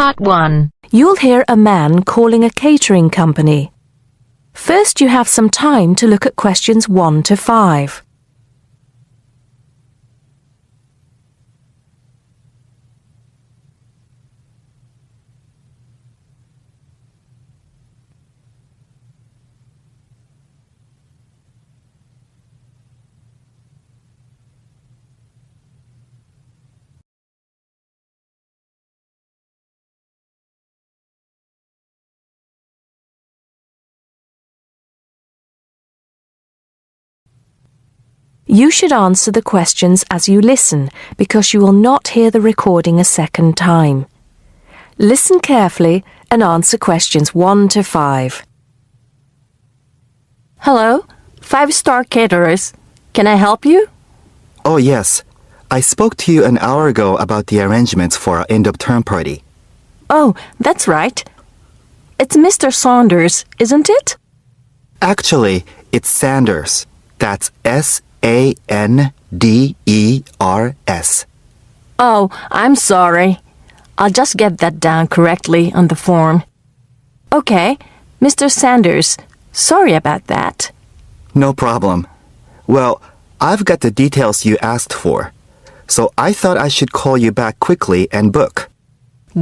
Part 1. You'll hear a man calling a catering company. First, you have some time to look at questions 1 to 5. You should answer the questions as you listen because you will not hear the recording a second time. Listen carefully and answer questions 1 to 5. Hello, 5-star caterers. Can I help you? Oh, yes. I spoke to you an hour ago about the arrangements for our end-of-term party. Oh, that's right. It's Mr. Saunders, isn't it? Actually, it's Sanders. That's S-A-N-D-E-R-S. Oh, I'm sorry. I'll just get that down correctly on the form. Okay, Mr. Sanders, sorry about that. No problem. Well, I've got the details you asked for, so I thought I should call you back quickly and book.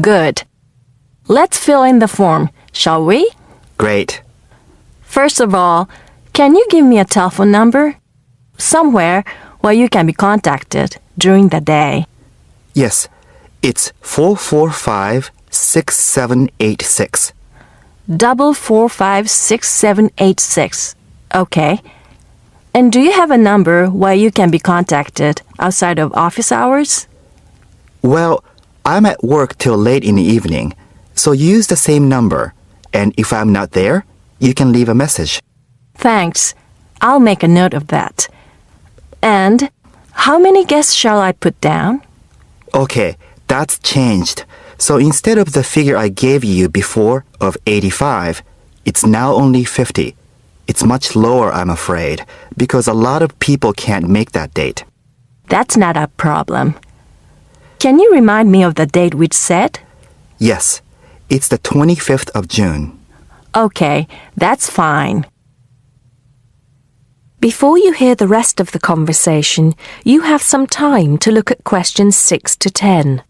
Good. Let's fill in the form, shall we? Great. First of all, can you give me a telephone number? Somewhere where you can be contacted during the day. Yes, it's 445-6786. 445-6786. Okay. And do you have a number where you can be contacted outside of office hours? Well, I'm at work till late in the evening, so use the same number. And if I'm not there, you can leave a message. Thanks. I'll make a note of that. And how many guests shall I put down? Okay, that's changed. So instead of the figure I gave you before of 85, it's now only 50. It's much lower, I'm afraid, because a lot of people can't make that date. That's not a problem. Can you remind me of the date we'd set? Yes, it's the 25th of June. Okay, that's fine. Before you hear the rest of the conversation, you have some time to look at questions 6 to 10.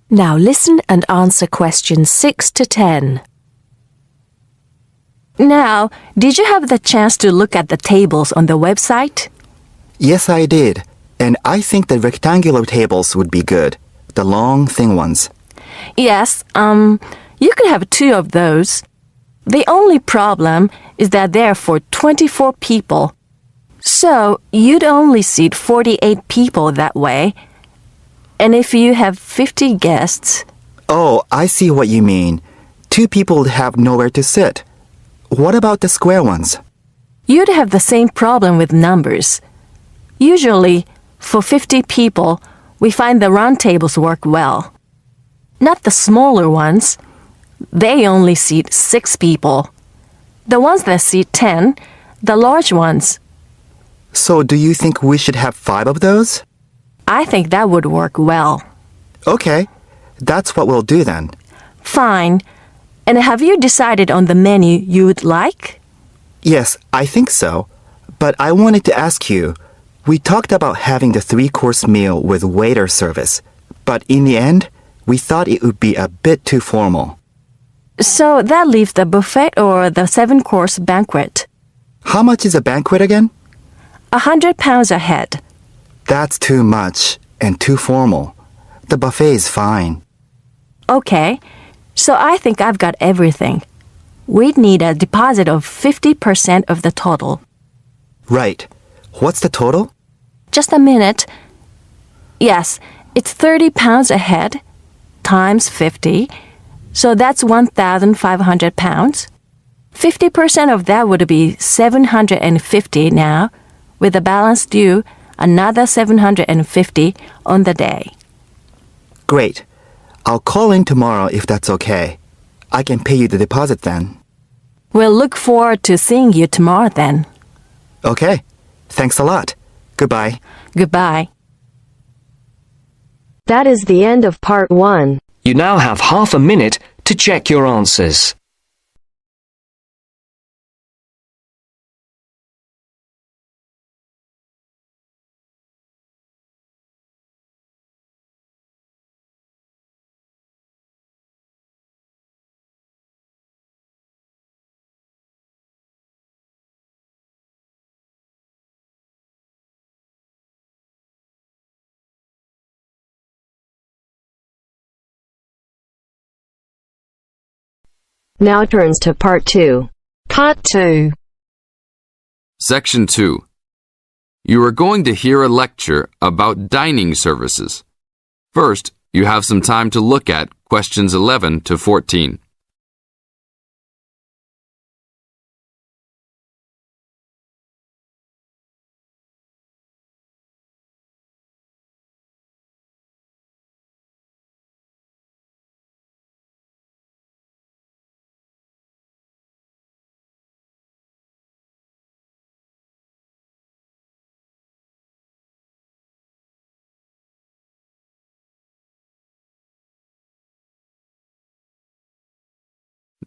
Now listen and answer questions 6 to 10. Now, did you have the chance to look at the tables on the website? Yes, I did. And I think the rectangular tables would be good. The long, thin ones. Yes, you could have 2 of those. The only problem is that they're for 24 people. So, you'd only seat 48 people that way. And if you have 50 guests... Oh, I see what you mean. 2 people would have nowhere to sit. What about the square ones? You'd have the same problem with numbers. Usually, for 50 people, we find the round tables work well. Not the smaller ones. They only seat 6 people. The ones that seat 10, the large ones. So do you think we should have 5 of those? I think that would work well. Okay, that's what we'll do then. Fine. And have you decided on the menu you would like? Yes, I think so. But I wanted to ask you, we talked about having the 3-course meal with waiter service, but in the end, we thought it would be a bit too formal. So that leaves the buffet or the 7-course banquet. How much is a banquet again? £100 a head. That's too much and too formal. The buffet is fine. Okay, so I think I've got everything. We'd need a deposit of 50% of the total. Right. What's the total? Just a minute. Yes, it's £30 a head times 50. So that's £1,500. 50% of that would be $750 now, with the balance due another $750 on the day. Great. I'll call in tomorrow if that's okay. I can pay you the deposit then. We'll look forward to seeing you tomorrow then. Okay. Thanks a lot. Goodbye. Goodbye. That is the end of part 1. You now have half a minute to check your answers. Now turns to part 2. Part 2. Section 2. You are going to hear a lecture about dining services. First, you have some time to look at questions 11 to 14.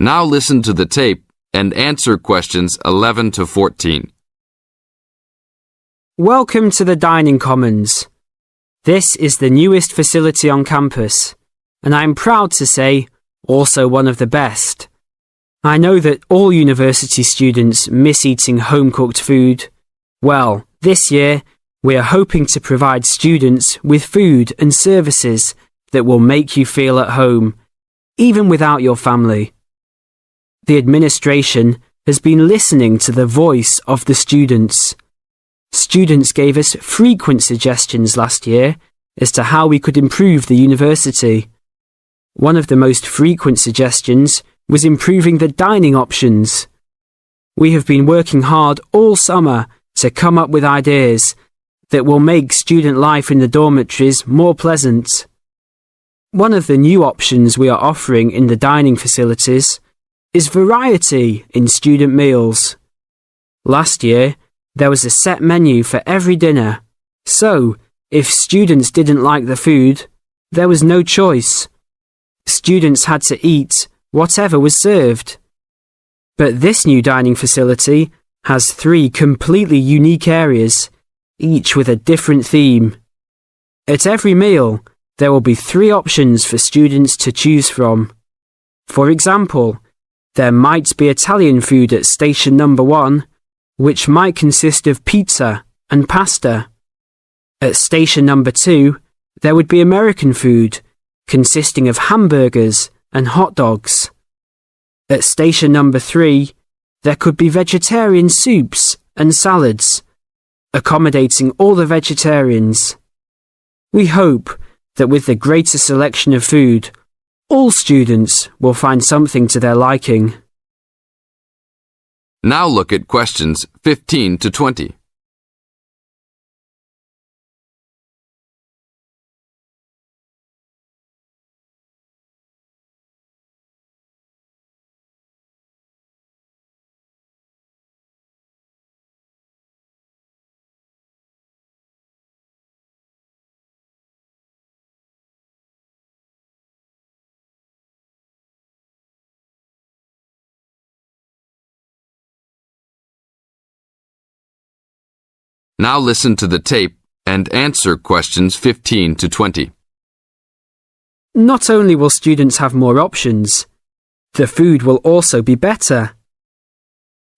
Now listen to the tape and answer questions 11 to 14. Welcome to the Dining Commons. This is the newest facility on campus, and I'm proud to say, also one of the best. I know that all university students miss eating home-cooked food. Well, this year, we are hoping to provide students with food and services that will make you feel at home, even without your family. The administration has been listening to the voice of the students. Students gave us frequent suggestions last year as to how we could improve the university. One of the most frequent suggestions was improving the dining options. We have been working hard all summer to come up with ideas that will make student life in the dormitories more pleasant. One of the new options we are offering in the dining facilities is variety in student meals. Last year, there was a set menu for every dinner, so if students didn't like the food, there was no choice. Students had to eat whatever was served. But this new dining facility has 3 completely unique areas, each with a different theme. At every meal, there will be 3 options for students to choose from. For example, there might be Italian food at station number 1, which might consist of pizza and pasta. At station number 2, there would be American food, consisting of hamburgers and hot dogs. At station number 3, there could be vegetarian soups and salads, accommodating all the vegetarians. We hope that with the greater selection of food, all students will find something to their liking. Now look at questions 15 to 20. Now listen to the tape and answer questions 15 to 20. Not only will students have more options, the food will also be better.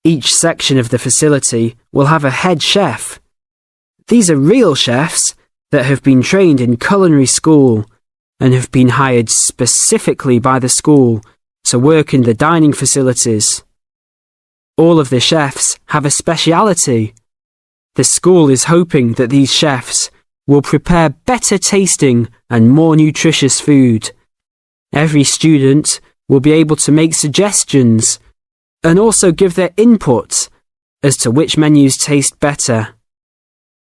Each section of the facility will have a head chef. These are real chefs that have been trained in culinary school and have been hired specifically by the school to work in the dining facilities. All of the chefs have a speciality. The school is hoping that these chefs will prepare better tasting and more nutritious food. Every student will be able to make suggestions and also give their input as to which menus taste better.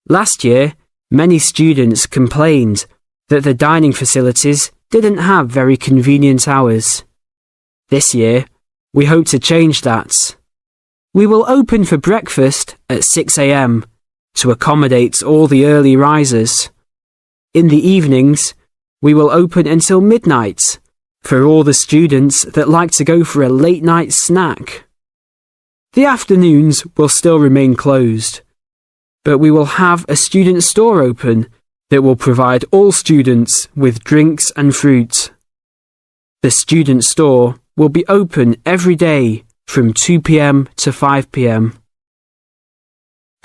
Last year, many students complained that the dining facilities didn't have very convenient hours. This year, we hope to change that. We will open for breakfast at 6 a.m. to accommodate all the early risers. In the evenings, we will open until midnight for all the students that like to go for a late night snack. The afternoons will still remain closed, but we will have a student store open that will provide all students with drinks and fruit. The student store will be open every day from 2 p.m. to 5 p.m.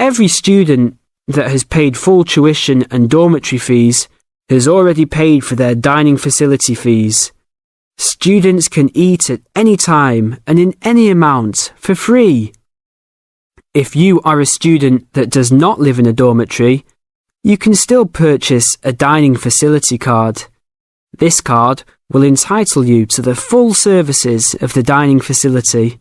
Every student that has paid full tuition and dormitory fees has already paid for their dining facility fees. Students can eat at any time and in any amount for free. If you are a student that does not live in a dormitory, you can still purchase a dining facility card. This card will entitle you to the full services of the dining facility.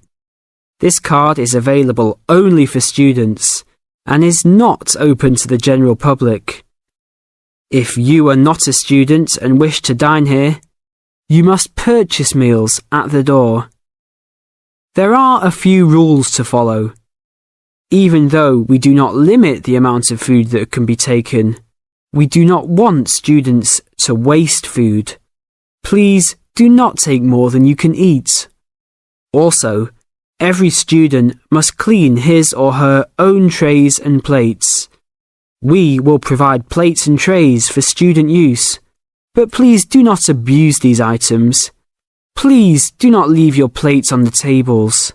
This card is available only for students and is not open to the general public. If you are not a student and wish to dine here, you must purchase meals at the door. There are a few rules to follow. Even though we do not limit the amount of food that can be taken, we do not want students to waste food. Please do not take more than you can eat. Also, every student must clean his or her own trays and plates. We will provide plates and trays for student use, but please do not abuse these items. Please do not leave your plates on the tables.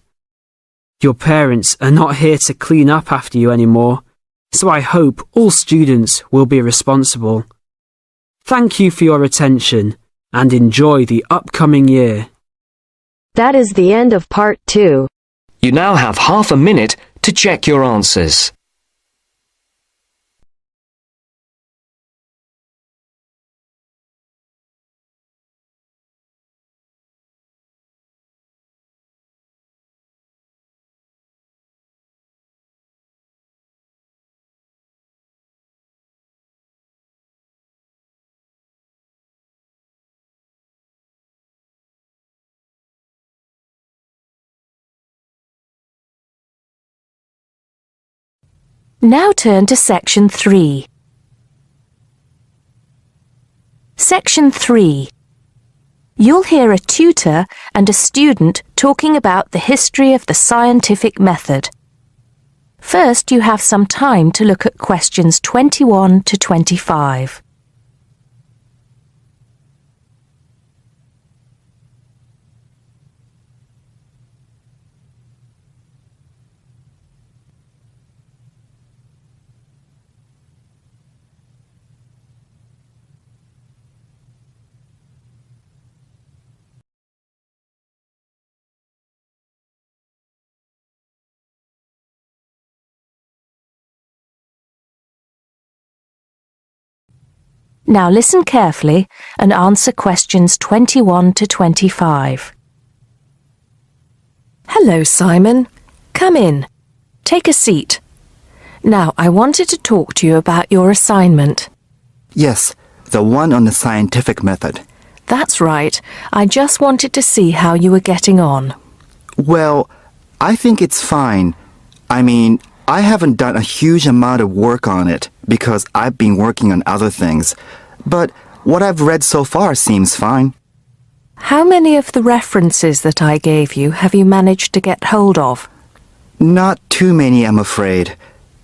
Your parents are not here to clean up after you anymore, so I hope all students will be responsible. Thank you for your attention and enjoy the upcoming year. That is the end of part 2. You now have half a minute to check your answers. Now turn to Section 3. Section 3. You'll hear a tutor and a student talking about the history of the scientific method. First, you have some time to look at questions 21 to 25. Now listen carefully and answer questions 21 to 25. Hello, Simon. Come in. Take a seat. Now, I wanted to talk to you about your assignment. Yes, the one on the scientific method. That's right. I just wanted to see how you were getting on. Well, I think it's fine. I haven't done a huge amount of work on it because I've been working on other things. But what I've read so far seems fine. How many of the references that I gave you have you managed to get hold of? Not too many, I'm afraid.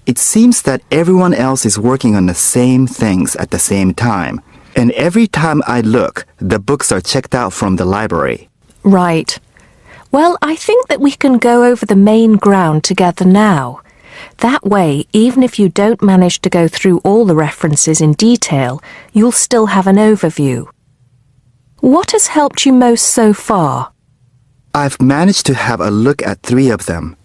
It seems that everyone else is working on the same things at the same time. And every time I look, the books are checked out from the library. Right. Well, I think that we can go over the main ground together now. That way, even if you don't manage to go through all the references in detail, you'll still have an overview. What has helped you most so far? I've managed to have a look at 3 of them.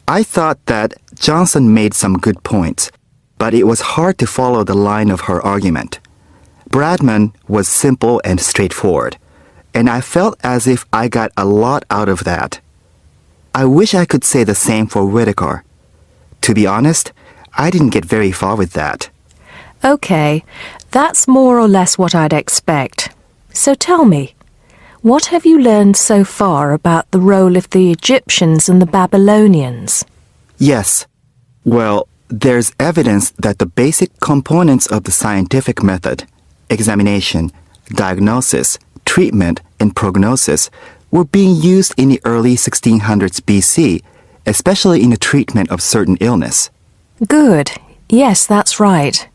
I thought that Johnson made some good points, but it was hard to follow the line of her argument. Bradman was simple and straightforward, and I felt as if I got a lot out of that. I wish I could say the same for Whitaker. To be honest, I didn't get very far with that. Okay, that's more or less what I'd expect. So tell me, what have you learned so far about the role of the Egyptians and the Babylonians? Yes. Well, there's evidence that the basic components of the scientific method, examination, diagnosis, treatment, and prognosis, were being used in the early 1600s BC, especially in the treatment of certain illness. Good. Yes, that's right.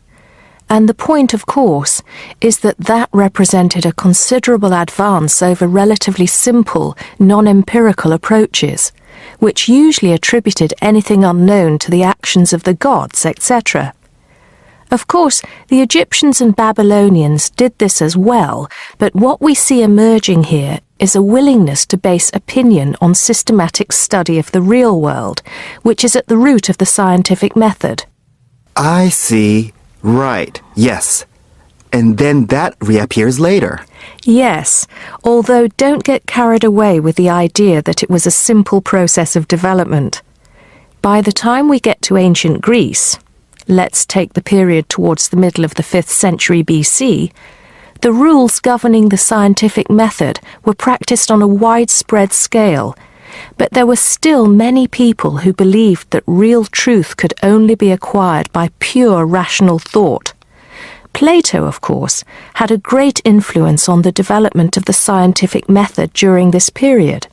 And the point, of course, is that that represented a considerable advance over relatively simple, non-empirical approaches, which usually attributed anything unknown to the actions of the gods, etc. Of course, the Egyptians and Babylonians did this as well, but what we see emerging here is a willingness to base opinion on systematic study of the real world, which is at the root of the scientific method. I see. Right, yes. And then that reappears later. Yes, although don't get carried away with the idea that it was a simple process of development. By the time we get to ancient Greece, let's take the period towards the middle of the 5th century BC, the rules governing the scientific method were practiced on a widespread scale, but there were still many people who believed that real truth could only be acquired by pure rational thought. Plato, of course, had a great influence on the development of the scientific method during this period.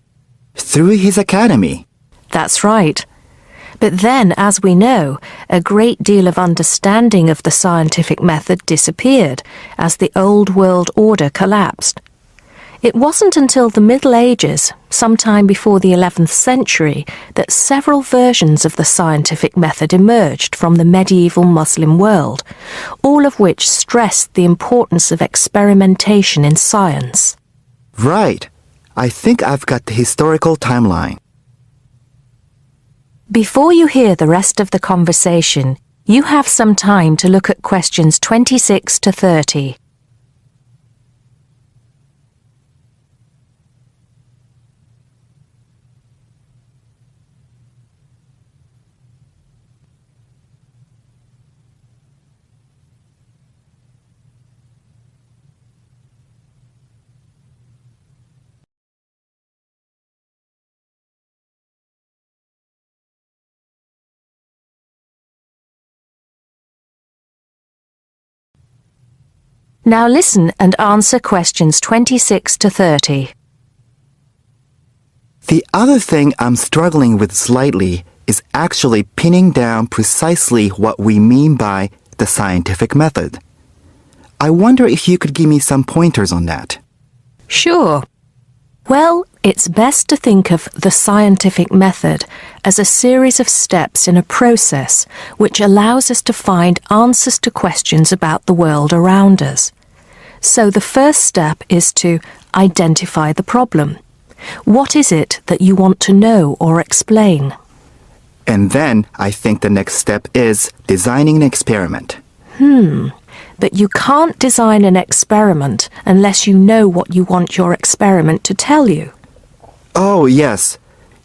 Through his academy. That's right. But then, as we know, a great deal of understanding of the scientific method disappeared as the old world order collapsed. It wasn't until the Middle Ages, sometime before the 11th century, that several versions of the scientific method emerged from the medieval Muslim world, all of which stressed the importance of experimentation in science. Right. I think I've got the historical timeline. Before you hear the rest of the conversation, you have some time to look at questions 26 to 30. Now listen and answer questions 26 to 30. The other thing I'm struggling with slightly is actually pinning down precisely what we mean by the scientific method. I wonder if you could give me some pointers on that. Sure. Well, it's best to think of the scientific method as a series of steps in a process which allows us to find answers to questions about the world around us. So the first step is to identify the problem. What is it that you want to know or explain? And then I think the next step is designing an experiment. But you can't design an experiment unless you know what you want your experiment to tell you. Oh, yes.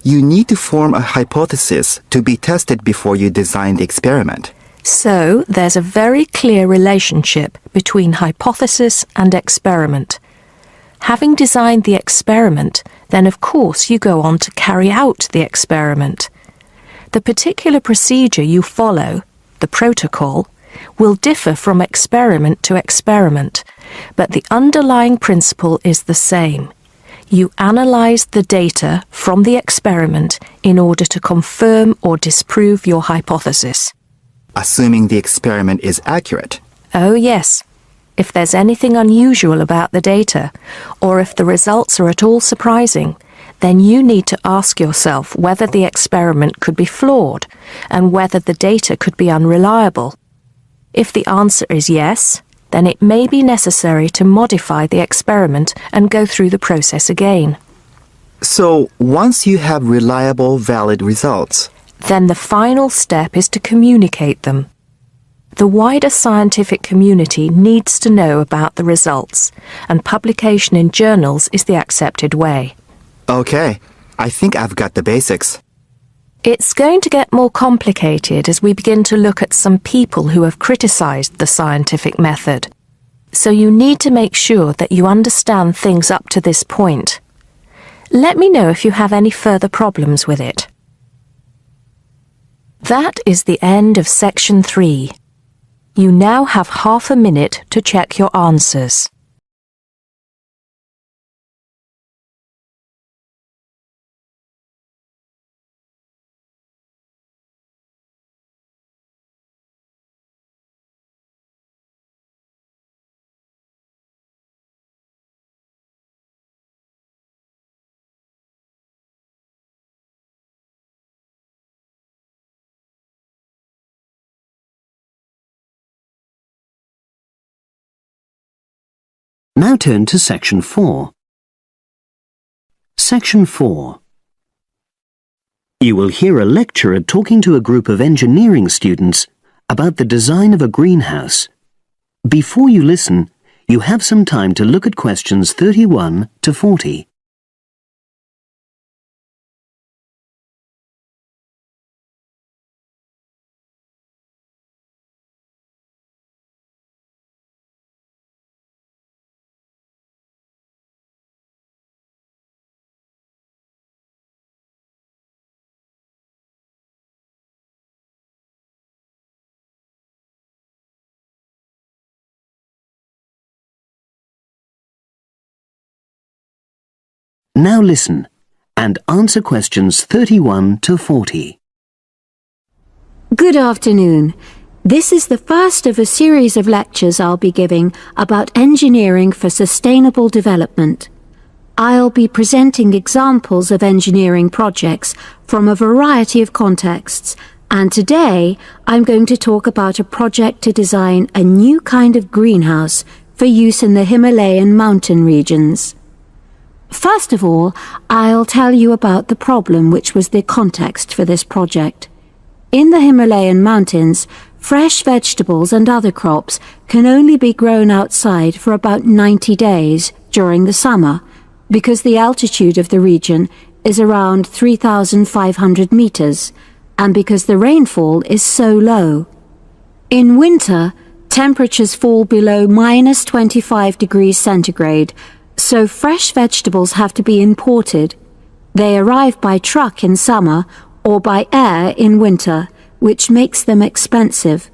You need to form a hypothesis to be tested before you design the experiment. So there's a very clear relationship between hypothesis and experiment. Having designed the experiment, then of course you go on to carry out the experiment. The particular procedure you follow, the protocol, will differ from experiment to experiment, but the underlying principle is the same. You analyze the data from the experiment in order to confirm or disprove your hypothesis. Assuming the experiment is accurate. Oh yes. If there's anything unusual about the data, or if the results are at all surprising, then you need to ask yourself whether the experiment could be flawed and whether the data could be unreliable. If the answer is yes, then it may be necessary to modify the experiment and go through the process again. So, once you have reliable, valid results, then the final step is to communicate them. The wider scientific community needs to know about the results, and publication in journals is the accepted way. Okay, I think I've got the basics. It's going to get more complicated as we begin to look at some people who have criticized the scientific method. So you need to make sure that you understand things up to this point. Let me know if you have any further problems with it. That is the end of section 3. You now have half a minute to check your answers. Now turn to Section 4. Section 4. You will hear a lecturer talking to a group of engineering students about the design of a greenhouse. Before you listen, you have some time to look at questions 31 to 40. Now listen and answer questions 31 to 40. Good afternoon. This is the first of a series of lectures I'll be giving about engineering for sustainable development. I'll be presenting examples of engineering projects from a variety of contexts, and today I'm going to talk about a project to design a new kind of greenhouse for use in the Himalayan mountain regions. First of all, I'll tell you about the problem which was the context for this project. In the Himalayan mountains, fresh vegetables and other crops can only be grown outside for about 90 days during the summer, because the altitude of the region is around 3,500 meters, and because the rainfall is so low. In winter, temperatures fall below minus 25 degrees centigrade, so fresh vegetables have to be imported. They arrive by truck in summer or by air in winter, which makes them expensive.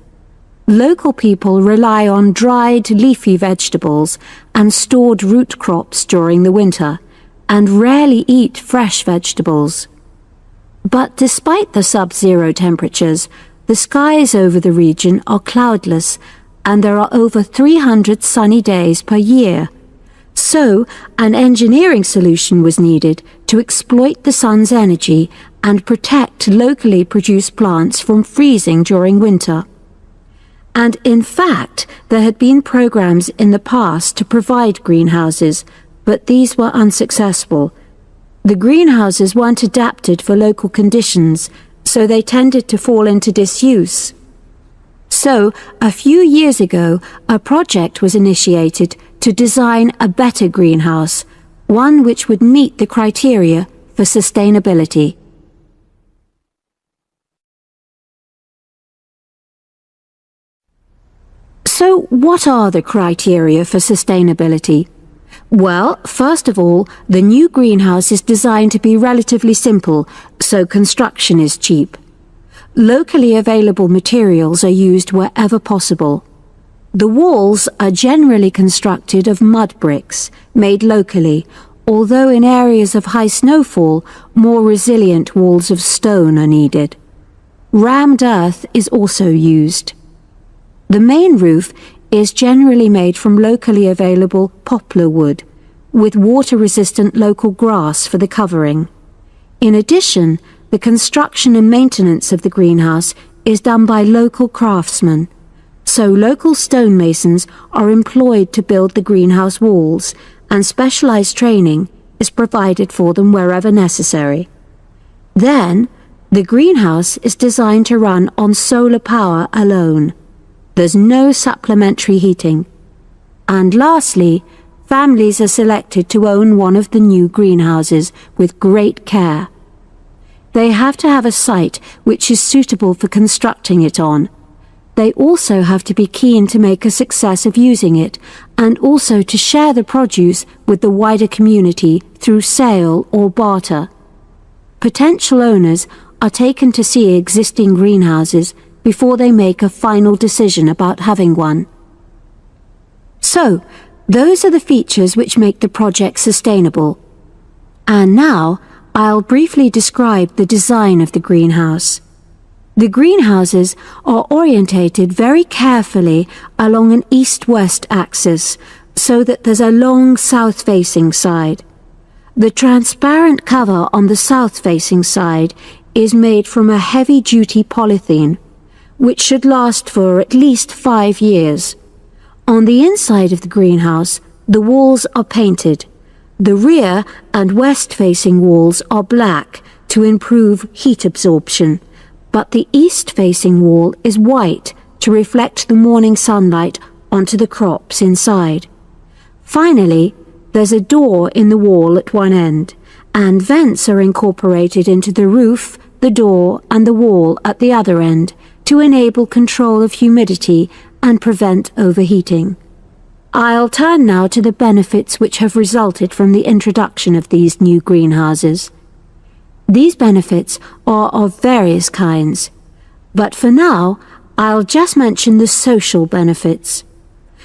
Local people rely on dried leafy vegetables and stored root crops during the winter, and rarely eat fresh vegetables. But despite the sub-zero temperatures, the skies over the region are cloudless, and there are over 300 sunny days per year. So, an engineering solution was needed to exploit the sun's energy and protect locally produced plants from freezing during winter. And in fact, there had been programs in the past to provide greenhouses, but these were unsuccessful. The greenhouses weren't adapted for local conditions, so they tended to fall into disuse. So, a few years ago, a project was initiated to design a better greenhouse, one which would meet the criteria for sustainability. So, what are the criteria for sustainability? Well, first of all, the new greenhouse is designed to be relatively simple, so construction is cheap. Locally available materials are used wherever possible. The walls are generally constructed of mud bricks, made locally, although in areas of high snowfall, more resilient walls of stone are needed. Rammed earth is also used. The main roof is generally made from locally available poplar wood, with water-resistant local grass for the covering. In addition, the construction and maintenance of the greenhouse is done by local craftsmen, so local stonemasons are employed to build the greenhouse walls, and specialized training is provided for them wherever necessary. Then, the greenhouse is designed to run on solar power alone. There's no supplementary heating. And lastly, families are selected to own one of the new greenhouses with great care. They have to have a site which is suitable for constructing it on. They also have to be keen to make a success of using it, and also to share the produce with the wider community through sale or barter. Potential owners are taken to see existing greenhouses before they make a final decision about having one. So, those are the features which make the project sustainable. And now, I'll briefly describe the design of the greenhouse. The greenhouses are orientated very carefully along an east-west axis, so that there's a long south-facing side. The transparent cover on the south-facing side is made from a heavy-duty polythene, which should last for at least 5 years. On the inside of the greenhouse, the walls are painted. The rear and west-facing walls are black to improve heat absorption, but the east-facing wall is white to reflect the morning sunlight onto the crops inside. Finally, there's a door in the wall at one end, and vents are incorporated into the roof, the door, and the wall at the other end to enable control of humidity and prevent overheating. I'll turn now to the benefits which have resulted from the introduction of these new greenhouses. These benefits are of various kinds, but for now, I'll just mention the social benefits.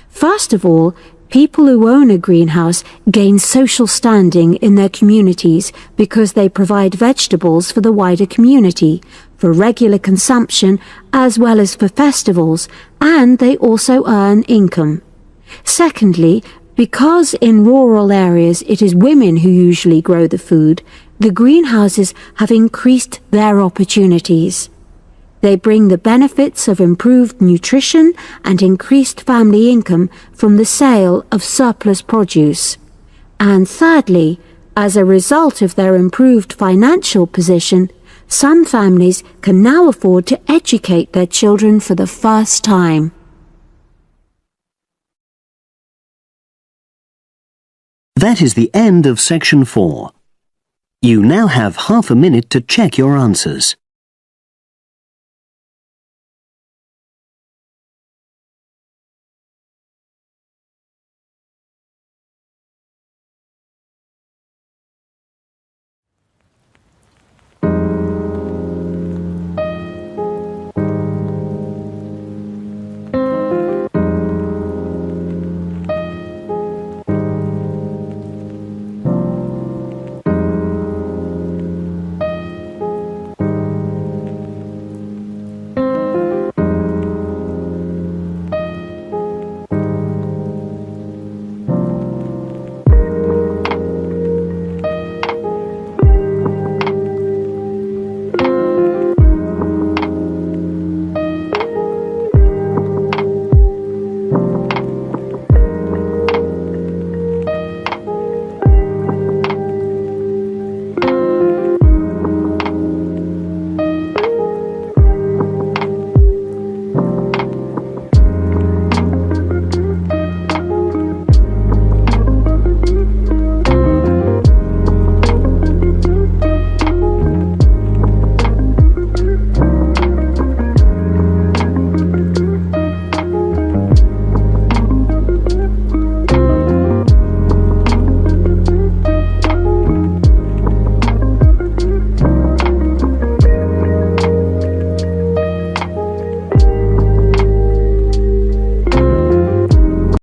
First of all, people who own a greenhouse gain social standing in their communities because they provide vegetables for the wider community, for regular consumption as well as for festivals, and they also earn income. Secondly, because in rural areas it is women who usually grow the food, the greenhouses have increased their opportunities. They bring the benefits of improved nutrition and increased family income from the sale of surplus produce. And thirdly, as a result of their improved financial position, some families can now afford to educate their children for the first time. That is the end of section 4. You now have half a minute to check your answers.